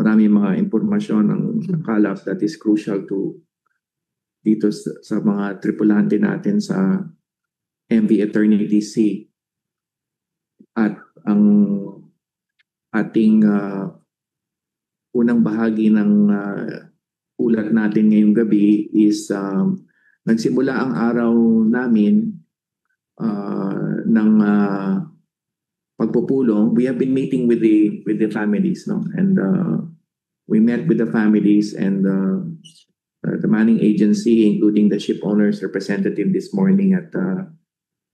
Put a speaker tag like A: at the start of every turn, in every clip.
A: marami mga impormasyon ng nakalap that is crucial to dito sa mga tripulante natin sa MV Eternity C. At ang ating unang bahagi ng ulat natin ngayong gabi is nagsimula ang araw namin ng pagpupulong. We have been meeting with the families, no? And we met with the families and the manning agency, including the ship owners representative this morning at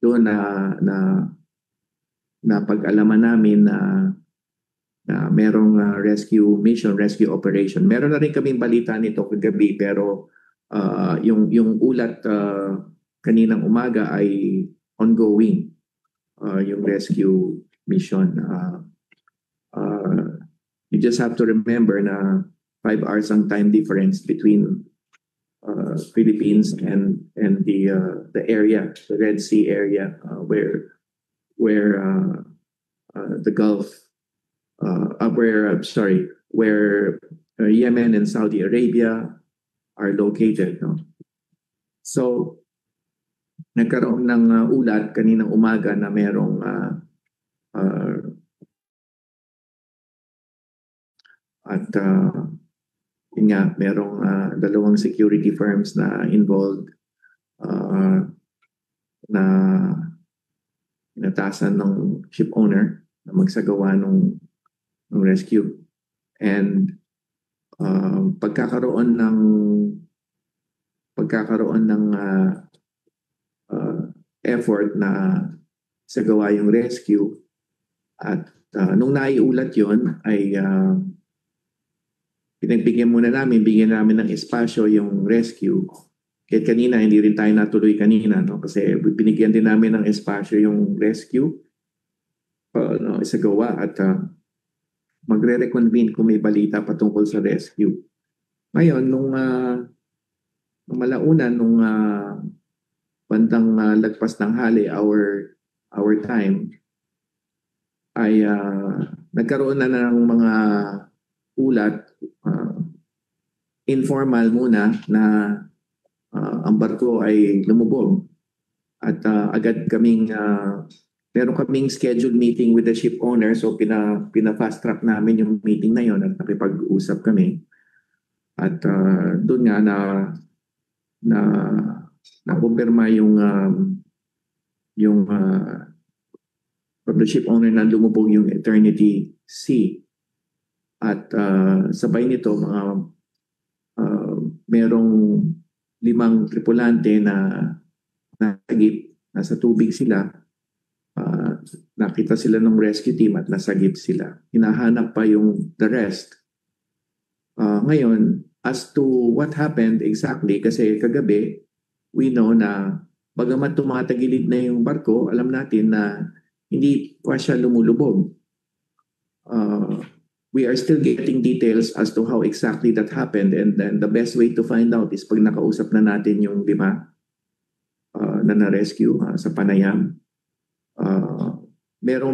A: doon na pag-alaman namin na merong rescue mission, rescue operation. Meron na rin kaming balita nito kagabi pero yung ulat kaninang umaga ay ongoing, yung rescue mission. You just have to remember na 5 hours ang time difference between Philippines and the area, the Red Sea area, where the Gulf, where Yemen and Saudi Arabia are located. No? So, nagkaroon ng ulat kaninang umaga na merong merong dalawang security firms na involved na inatasan ng ship owner na magsagawa ng rescue. And pagkakaroon ng effort na sagawa yung rescue at nung naiulat yon ay bigyan namin ng espasyo yung rescue. Kahit kanina, hindi rin tayo natuloy kanina, no? Kasi binigyan din namin ng espasyo yung rescue isagawa at magre-reconvene kung may balita patungkol sa rescue. Ngayon, nung malaunan, nung bandang lagpas ng hali, our time, ay nagkaroon na ng mga ulat, informal muna na ang barko ay lumubog. At agad meron kaming scheduled meeting with the ship owner, so pina-fast track namin yung meeting na yon at nakipag-usap kami. At doon nga na kumpirma yung from the ship owner na lumubog yung Eternity C. At sabay nito merong 5 tripulante na nasagip, nasa tubig sila. Nakita sila ng rescue team at nasagip sila. Hinahanap pa yung the rest. Ngayon, as to what happened exactly, kasi kagabi, we know na bagamat tumatagilid na yung barko, alam natin na hindi pa siya lumulubog. We are still getting details as to how exactly that happened, and then the best way to find out is pag nakausap na natin yung 5 na na-rescue sa Panayam. Merong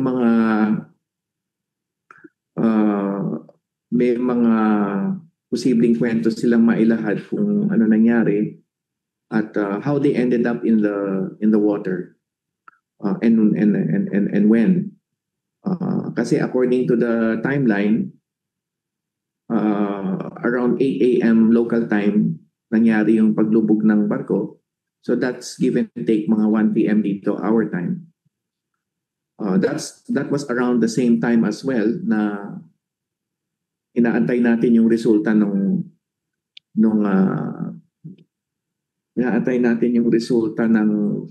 A: may mga posibleng kwento silang mailahad kung ano nangyari at how they ended up in the water and when. Kasi according to the timeline, around 8 a.m. local time nangyari yung paglubog ng barko. So that's give and take mga 1 p.m. dito, our time. That was around the same time as well na inaantay natin yung resulta inaantay natin yung resulta ng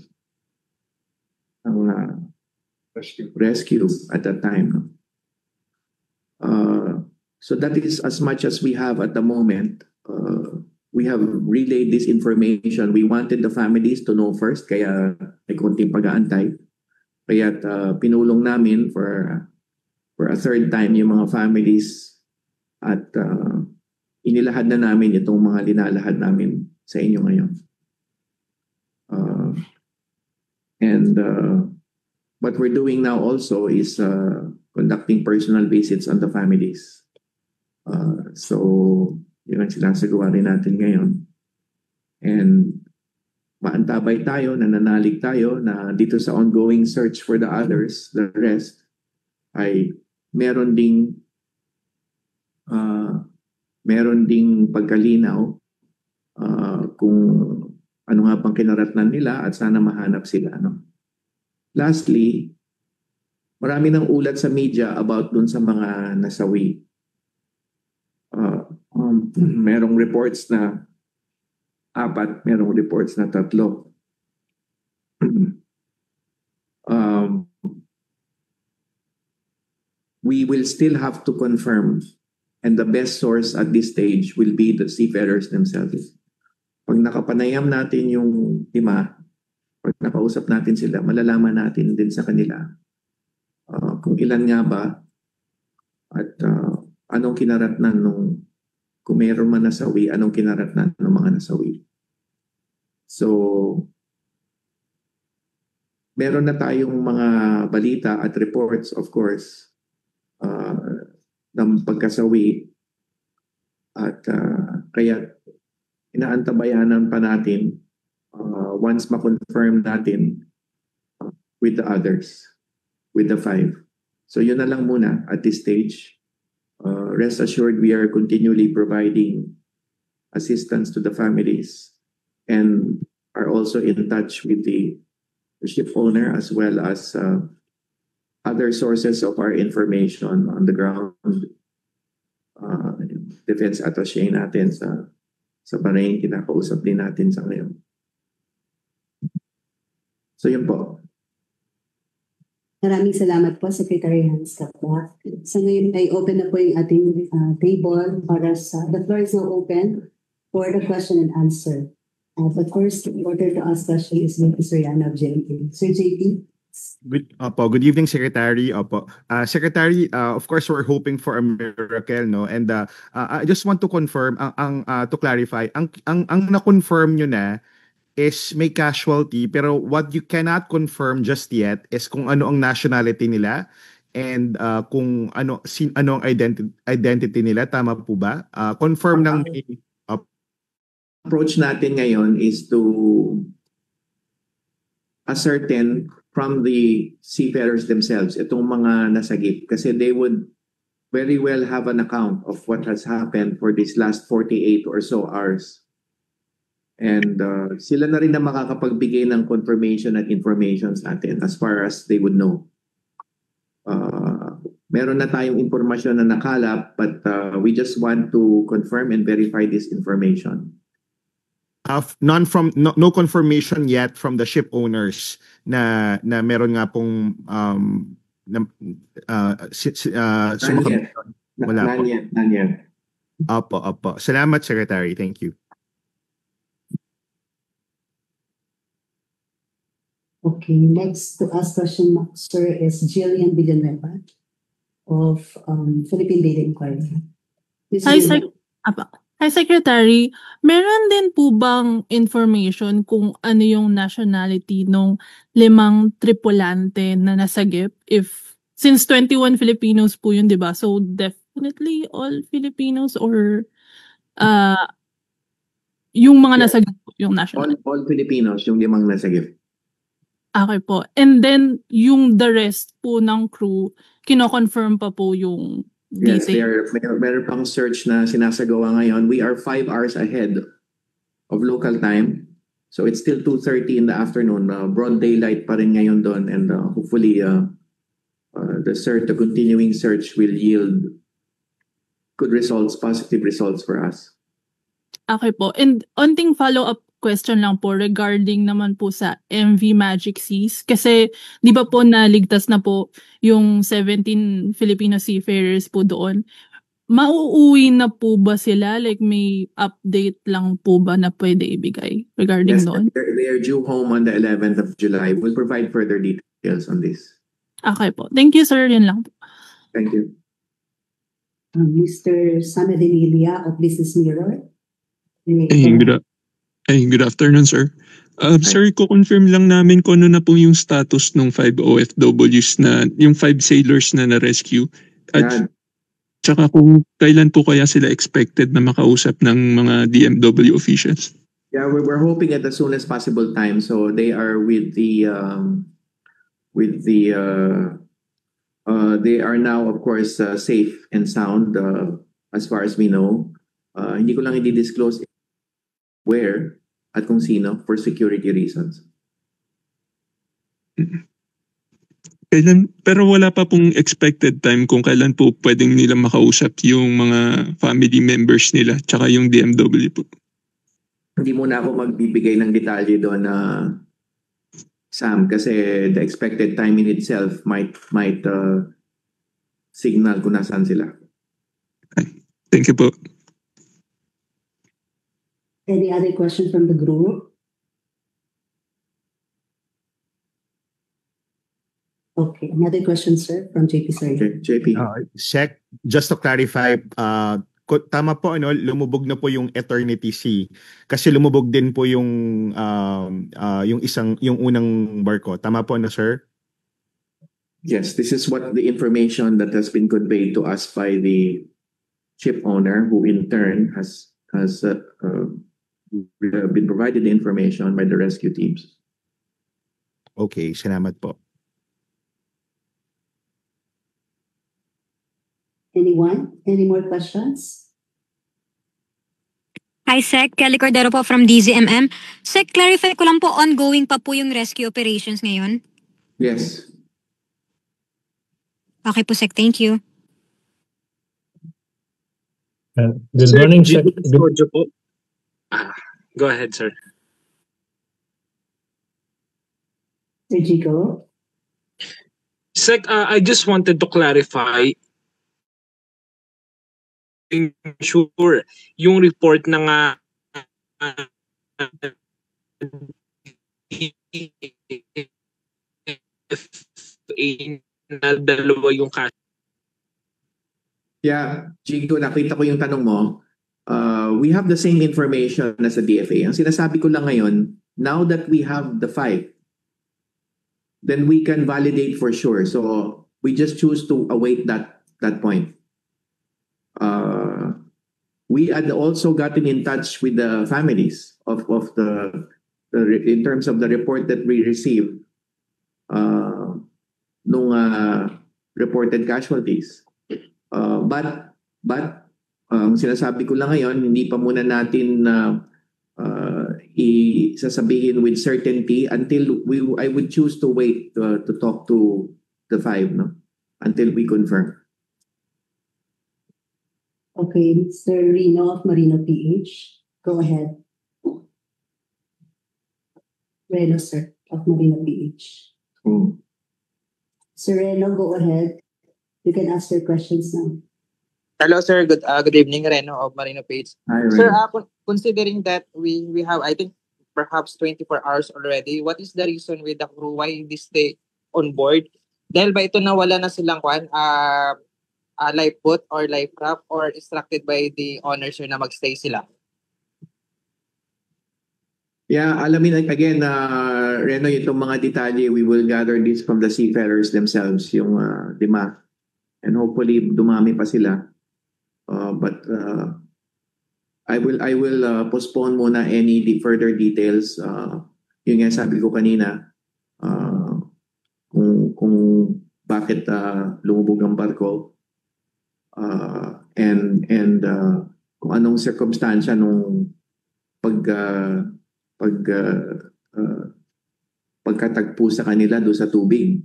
A: rescue at that time. So that is as much as we have at the moment. We have relayed this information. We wanted the families to know first, kaya may konting pag-aantay. Kaya pinulong namin for a third time yung mga families at inilahad na namin itong mga linalahad namin sa inyo ngayon. And what we're doing now also is conducting personal visits on the families. So, yun ang sinasagawa rin natin ngayon. And maantabay tayo, nananalig tayo na dito sa ongoing search for the others, the rest, ay meron ding pagkalinaw kung ano nga pang kinaratnan nila at sana mahanap sila. No? Lastly, marami ng ulat sa media about dun sa mga nasawi. Merong reports na 4, merong reports na 3. We will still have to confirm, and the best source at this stage will be the seafarers themselves. Pag nakapanayam natin yung 5, pag nakausap natin sila, malalaman natin din sa kanila kung ilan nga ba at anong kinaratnan kung mayroon man nasawi, anong kinaratnan ng mga nasawi. So, meron na tayong mga balita at reports, of course, ng pagkasawi at kaya inaantabayanan pa natin once ma-confirm natin with the others, with the 5. So yun na lang muna at this stage. Rest assured, we are continually providing assistance to the families and are also in touch with the ship owner as well as other sources of our information on the ground. Defense attaché natin sa Bahrain, kinakausap din natin sa ngayon. So yun po.
B: Maraming salamat po, Secretary Hans Capua. Sa ngayon ay open na po yung ating table para the floor is now open for the question and answer. But first, in order to ask question is Mr. Yana of JP. Sir JP?
C: Good evening, Secretary. Secretary, of course, we're hoping for a miracle, no? And I just want to confirm, to clarify, ang na-confirm nyo na is may casualty, pero what you cannot confirm just yet is kung ano ang nationality nila and kung ano ang identity nila. Tama po ba? Confirm ng
A: approach natin ngayon is to ascertain from the seafarers themselves itong mga nasagip kasi they would very well have an account of what has happened for these last 48 or so hours. And sila na rin na makakapagbigay ng confirmation at information sa atin as far as they would know. Meron na tayong informasyon na nakalap but we just want to confirm and verify this information.
C: No confirmation yet from the ship owners na meron nga pong
A: Not yet.
C: Opo. Salamat, Secretary. Thank you.
B: Okay, next to ask question, sir, is Jillian Villanueva of Philippine Data Inquiry.
D: Hi, Secretary. Meron din po bang information kung ano yung nationality ng 5 tripulante na nasagip? Since 21 Filipinos po yun, di ba? So definitely all Filipinos or yung mga nasagip po yung nationality?
A: All Filipinos, yung 5 nasagip.
D: Okay po. And then, yung the rest po ng crew, kino-confirm pa po yung
A: Yes,
D: detail.
A: meron pang search na sinasagawa ngayon. We are 5 hours ahead of local time. So it's still 2:30 in the afternoon. Broad daylight pa rin ngayon doon. And hopefully, the continuing search will yield good results, positive results for us.
D: Okay po. And onting follow-up question lang po regarding naman po sa MV Magic Seas. Kasi di ba po naligtas na po yung 17 Filipino seafarers po doon. Mauuwi na po ba sila? Like may update lang po ba na pwede ibigay regarding doon?
A: They are due home on the 11th of July. We'll provide further details on this.
D: Okay po. Thank you, sir. Yan lang po.
A: Thank you.
B: Mr. Samadin Ilya of Business Mirror.
E: Good afternoon, sir. Sir, ko-confirm lang namin kung ano na po yung status ng 5 OFWs yung 5 sailors na na-rescue. At Tsaka kung kailan po kaya sila expected na makausap ng mga DMW officials?
A: Yeah, we're hoping at as soon as possible time. So they are they are now of course safe and sound as far as we know. Hindi ko lang i-disclose where at kung sino for security reasons.
E: Pero wala pa pong expected time kung kailan po pwedeng nila makausap yung mga family members nila tsaka yung DMW po.
A: Hindi muna ako magbibigay ng detalye doon na Sam kasi the expected time in itself might signal kung nasaan sila.
E: Thank you po.
B: Any other question from the group? Okay, another question, sir, from JP Sir.
A: Okay, JP.
C: Sec, just to clarify, tama po, lumubog na po yung Eternity Sea kasi lumubog din po yung unang barko. Tama po, sir?
A: Yes, this is what the information that has been conveyed to us by the ship owner, who in turn has been provided the information by the rescue teams.
C: Okay, salamat po.
B: Anyone? Any more questions?
F: Hi, Sec. Kelly Cordero po from DZMM. Sec, clarify ko lang po, ongoing pa po yung rescue operations ngayon?
A: Yes.
F: Okay po, Sec. Thank you.
G: Good morning, Sec.
H: Go ahead, sir.
B: Sir Jigo?
H: Sec, I just wanted to clarify, sure, yung report na nga na dalawa yung kaso.
A: Yeah, Jigo, nakita ko yung tanong mo. We have the same information as the DFA. Ang sinasabi ko lang ngayon, now that we have the 5, then we can validate for sure. So we just choose to await that point. We had also gotten in touch with the families of the in terms of the report that we received nung reported casualties. But sinasabi ko lang ngayon, hindi pa muna natin isasabihin with certainty until I would choose to wait to talk to the 5, no? Until we confirm.
B: Okay, Mr. Reno of Marino PH. Go ahead. Reno, sir, of Marino PH. Sir Reno, go ahead. You can ask your questions now.
I: Hello, sir. Good evening, Reno of Marino PH.
A: Hi,
I: Sir,
A: Reno.
I: considering that we have, I think, perhaps 24 hours already, what is the reason with the crew why they stay on board? Dahil ba ito nawala na silang life boat or life craft or instructed by the owner, sir, na magstay sila?
A: Yeah, alamin again, Reno, itong mga detalye, we will gather this from the seafarers themselves, yung 5. And hopefully, dumami pa sila. But I will postpone muna any further details. Yung nga sabi ko kanina, kung bakit lumubog ang barko, and kung anong circumstansya nung pagkatagpo sa kanila doon sa tubig,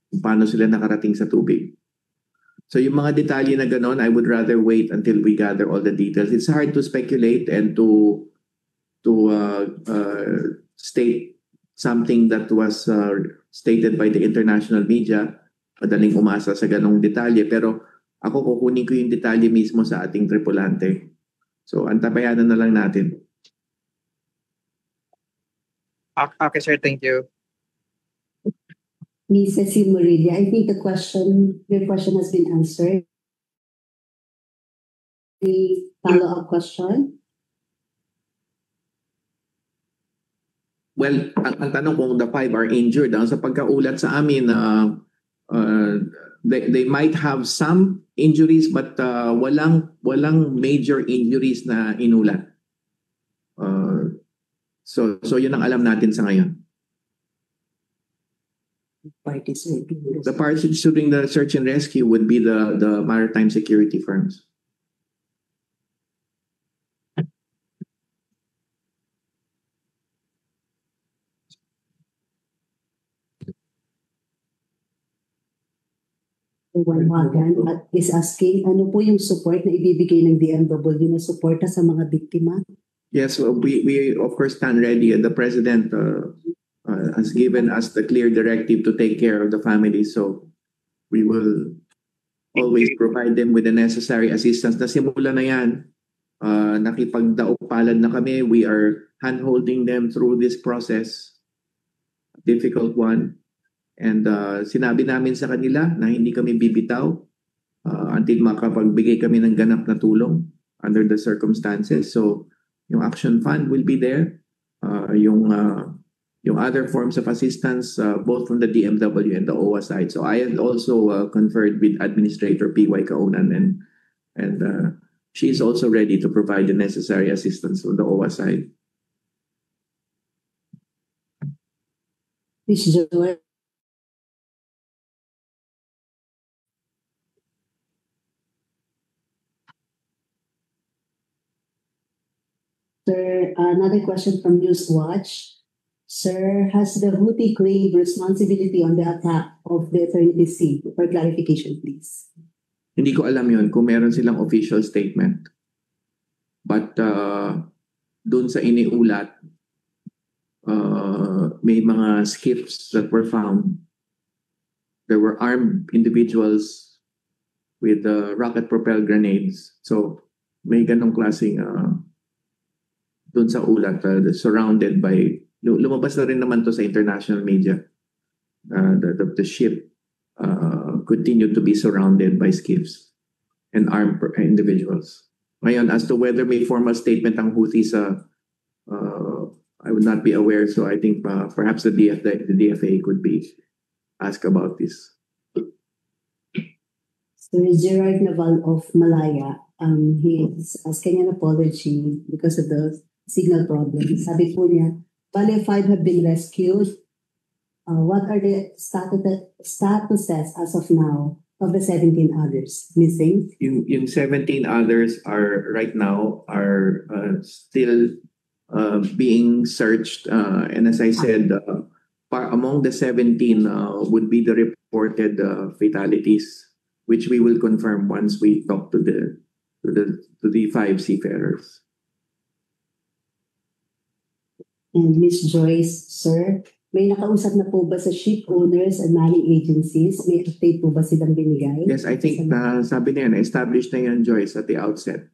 A: kung paano sila nakarating sa tubig. So yung mga detalye na ganon, I would rather wait until we gather all the details. It's hard to speculate and to state something that was stated by the international media. Madaling umasa sa ganong detalye, pero ako kukunin ko yung detalye mismo sa ating tripulante. So antabayanan na lang natin.
I: Okay, sir. Thank you.
B: Ms. Cecile Morelia, I think your question has been answered. The follow-up question?
A: Well, ang tanong kung the 5 are injured, sa pagkaulat sa amin, they might have some injuries but walang major injuries na inulat. So yun ang alam natin sa ngayon.
B: Parties will be
A: The parties doing the search and rescue would be the maritime security firms.
B: One Wagan is asking, ano po yung support na ibibigay ng DMW na suporta sa mga biktima?
A: Yes, well, we of course stand ready. The president has given us the clear directive to take care of the family, so we will always provide them with the necessary assistance. Nasimula na yan. Nakipagdaupalad na kami. We are hand-holding them through this process. Difficult one. And sinabi namin sa kanila na hindi kami bibitaw until makapagbigay kami ng ganap na tulong under the circumstances. So yung Action Fund will be there. Yung other forms of assistance both from the DMW and the OWA side. So I had also conferred with Administrator P.Y. Kaunan and she is also ready to provide the necessary assistance on the OWA side.
B: Ms. Joy. Sir, another question from Newswatch. Sir, has the Houthi claimed responsibility on the attack of the Eternity Sea? For clarification, please.
A: Hindi ko alam yun kung meron silang official statement. But dun sa iniulat, may mga skiffs that were found. There were armed individuals with rocket-propelled grenades. So may ganong klaseng dun sa ulat, surrounded by, lumabas na rin naman to sa international media. The ship continued to be surrounded by skiffs and armed individuals. Ngayon, as to whether may formal statement ang Houthis, I would not be aware. So I think perhaps the DFA could be asked about this.
B: Sir Gerard Naval of Malaya, he is asking an apology because of the signal problem. Sabi po niya, bale 5 have been rescued. What are the statuses as of now of the 17 others missing?
A: Yung 17 others are right now still being searched. And as I said, among the 17 would be the reported fatalities, which we will confirm once we talk to the 5 seafarers.
B: And Ms. Joyce, sir, may nakausap na po ba sa ship owners and manning agencies? May update po ba silang binigay?
A: Yes, I think sabi niya, na-establish na yan, Joyce, at the outset.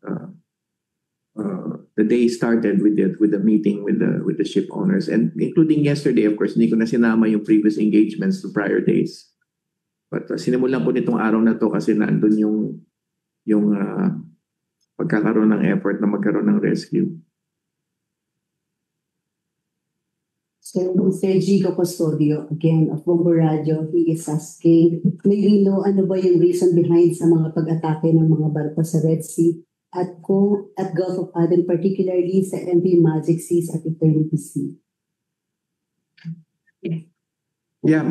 A: The day started with the meeting with the ship owners, and including yesterday, of course, hindi ko na sinama yung previous engagements to prior days. But sinimulan ko nitong araw na to kasi nandun yung pagkakaroon ng effort na magkaroon ng rescue.
B: So, Mr. Gigo Custodio, again, of Bombo Radio, he is asking, may we know ano ba yung reason behind sa mga pag-atake ng mga barko sa Red Sea at Gulf of Aden, particularly sa MV Magic Seas at Eternity Sea?
A: Yeah,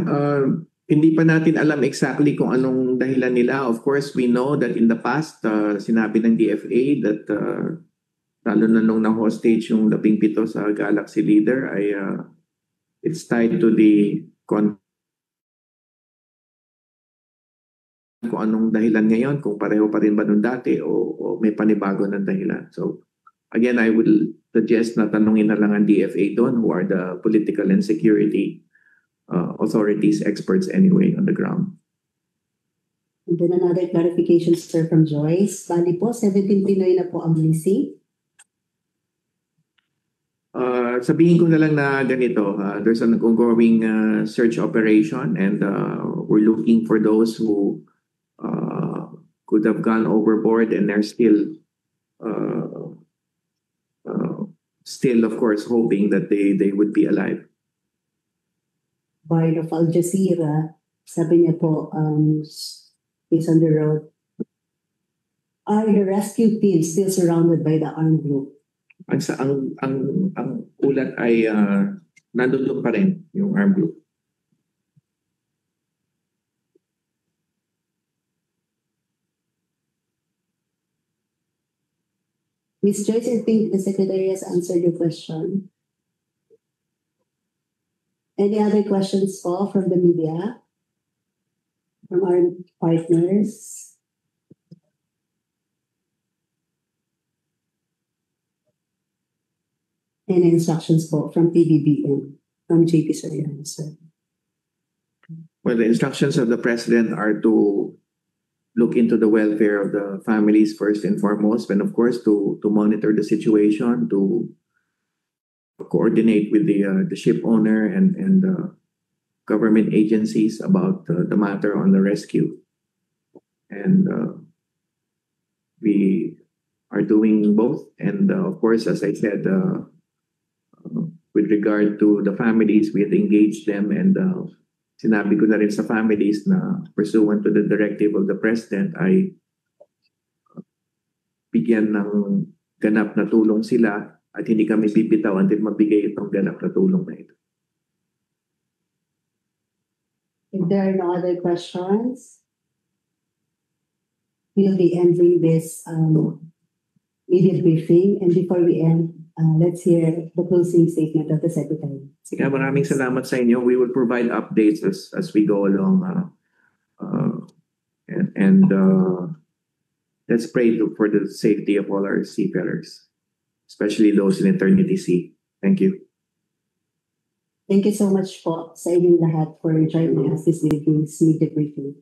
A: hindi pa natin alam exactly kung anong dahilan nila. Of course, we know that in the past, sinabi ng DFA that lalo na nung na-hostage yung 17 sa Galaxy Leader ay it's tied to the kung anong dahilan ngayon, kung pareho pa rin ba nung dati o may panibago ng dahilan. So again, I will suggest na tanungin na lang ang DFA doon, who are the political and security authorities, experts anyway on the ground.
B: And then another clarification, sir, from Joyce. Bali po, 17 Pinoy na po ang missing.
A: Sabihin ko na lang na ganito, there's an ongoing search operation and we're looking for those who could have gone overboard and they're still of course hoping that they would be alive.
B: Bard of Al Jazeera, sabi niya po, is on the road Are the rescue teams still surrounded by the armed group?
A: Ang ulat ay nandun pa rin yung armed group.
B: Ms. Joyce, I think the Secretary has answered your question. Any other questions po from the media? From our partners? Any instructions po from PBBM, from JP Soriano, sir?
A: Well, the instructions of the President are to look into the welfare of the families first and foremost, and of course to monitor the situation, to coordinate with the ship owner and government agencies about the matter on the rescue. And we are doing both. And of course, as I said, with regard to the families, we had engaged them, and sinabi ko na rin sa families na pursuant to the directive of the President ay bigyan ng ganap na tulong sila at hindi kami bibitaw until mabigay itong ganap na tulong na ito.
B: If there are no other questions, we'll be ending this media briefing. And before we end, let's hear the closing statement of the Secretary.
A: Kaya maraming salamat sa inyo. We will provide updates as we go along. Let's pray for the safety of all our seafarers, especially those in Eternity Sea. Thank you.
B: Thank you so much po sa inyong lahat for joining us this evening's media briefing.